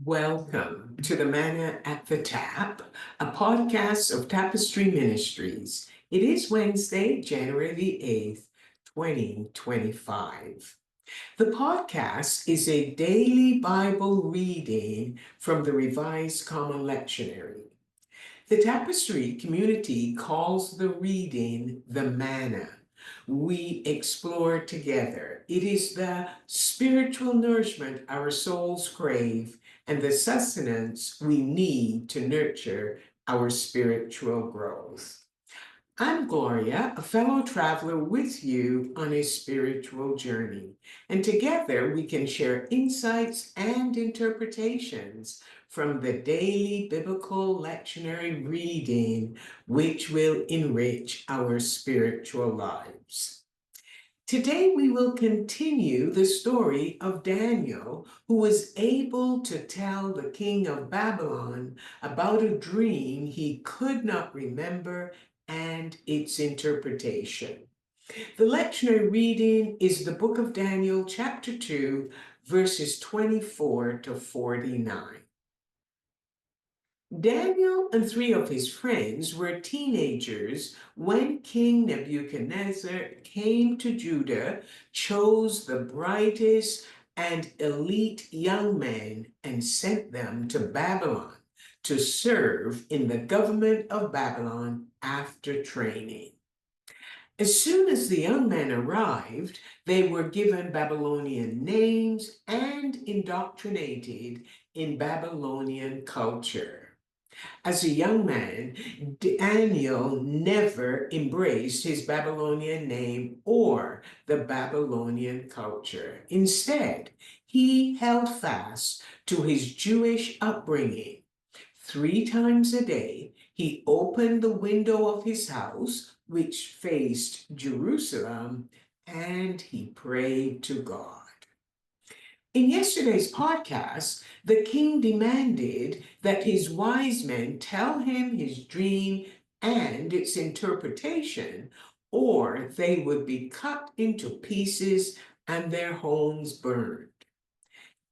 Welcome to the Manna at the Tap, a podcast of Tapestry Ministries. It is Wednesday, January the 8th, 2025. The podcast is a daily Bible reading from the Revised Common Lectionary. The Tapestry community calls the reading the Manna. We explore together. It is the spiritual nourishment our souls crave and the sustenance we need to nurture our spiritual growth. I'm Gloria, a fellow traveler with you on a spiritual journey, and together we can share insights and interpretations from the daily biblical lectionary reading, which will enrich our spiritual lives. Today, we will continue the story of Daniel, who was able to tell the king of Babylon about a dream he could not remember and its interpretation. The lectionary reading is the book of Daniel, chapter 2, verses 24 to 49. Daniel and three of his friends were teenagers when King Nebuchadnezzar came to Judah, chose the brightest and elite young men, and sent them to Babylon to serve in the government of Babylon after training. As soon as the young men arrived, they were given Babylonian names and indoctrinated in Babylonian culture. As a young man, Daniel never embraced his Babylonian name or the Babylonian culture. Instead, he held fast to his Jewish upbringing. 3 times a day, he opened the window of his house, which faced Jerusalem, and he prayed to God. In yesterday's podcast, the king demanded that his wise men tell him his dream and its interpretation, or they would be cut into pieces and their homes burned.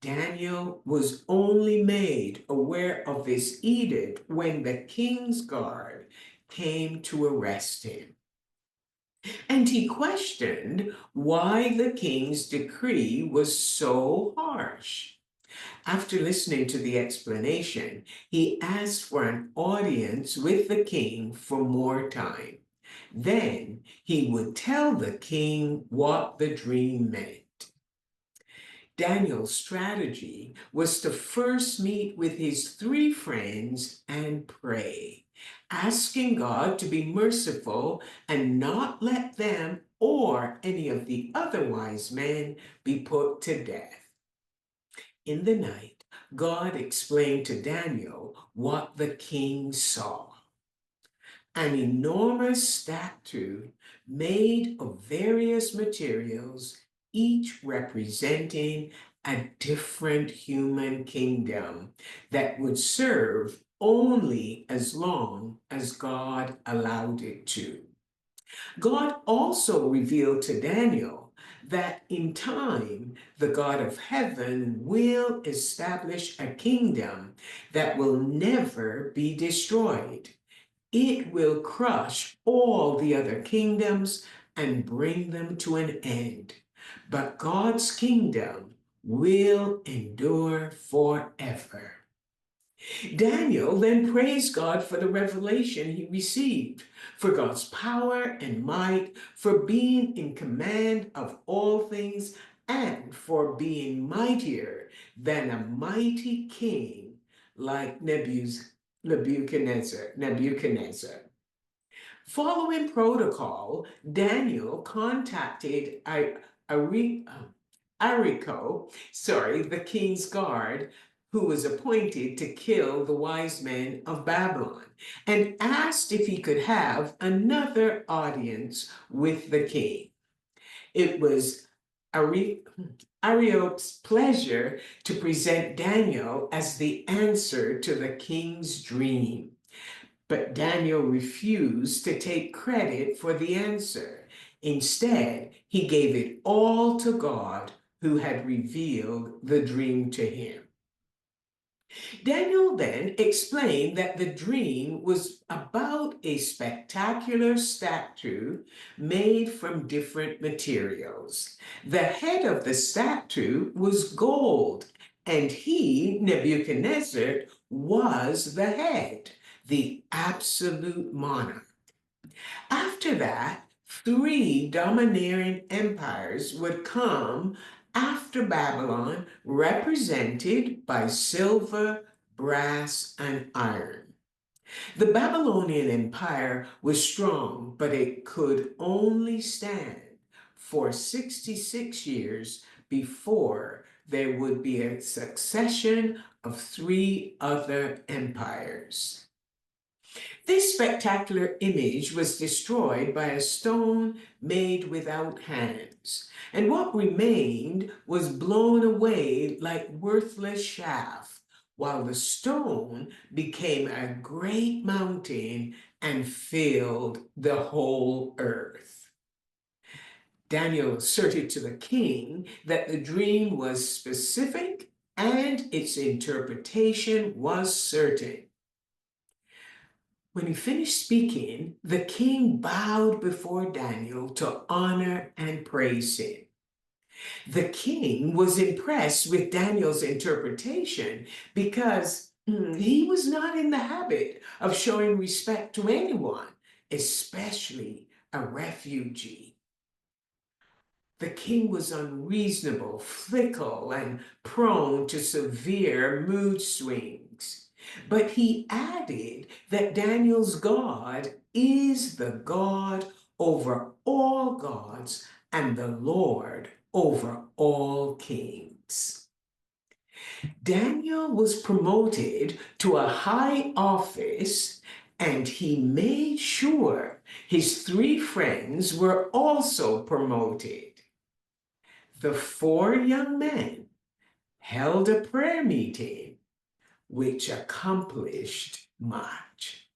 Daniel was only made aware of this edict when the king's guard came to arrest him. And he questioned why the king's decree was so harsh. After listening to the explanation, he asked for an audience with the king for more time. Then he would tell the king what the dream meant. Daniel's strategy was to first meet with his three friends and pray, asking God to be merciful and not let them or any of the other wise men be put to death. In the night, God explained to Daniel what the king saw: an enormous statue made of various materials, each representing a different human kingdom that would serve only as long as God allowed it to. God also revealed to Daniel that in time, the God of heaven will establish a kingdom that will never be destroyed. It will crush all the other kingdoms and bring them to an end. But God's kingdom will endure forever. Daniel then praised God for the revelation he received, for God's power and might, for being in command of all things, and for being mightier than a mighty king like Nebuchadnezzar. Following protocol, Daniel contacted Arico, the king's guard, who was appointed to kill the wise men of Babylon, and asked if he could have another audience with the king. It was Arioch's pleasure to present Daniel as the answer to the king's dream. But Daniel refused to take credit for the answer. Instead, he gave it all to God, who had revealed the dream to him. Daniel then explained that the dream was about a spectacular statue made from different materials. The head of the statue was gold, and he, Nebuchadnezzar, was the head, the absolute monarch. After that, three domineering empires would come after Babylon, represented by silver, brass, and iron. The Babylonian Empire was strong, but it could only stand for 66 years before there would be a succession of three other empires. This spectacular image was destroyed by a stone made without hands, and what remained was blown away like worthless chaff, while the stone became a great mountain and filled the whole earth. Daniel asserted to the king that the dream was specific and its interpretation was certain. When he finished speaking, the king bowed before Daniel to honor and praise him. The king was impressed with Daniel's interpretation because he was not in the habit of showing respect to anyone, especially a refugee. The king was unreasonable, fickle, and prone to severe mood swings. But he added that Daniel's God is the God over all gods and the Lord over all kings. Daniel was promoted to a high office, and he made sure his three friends were also promoted. The four young men held a prayer meeting which accomplished much.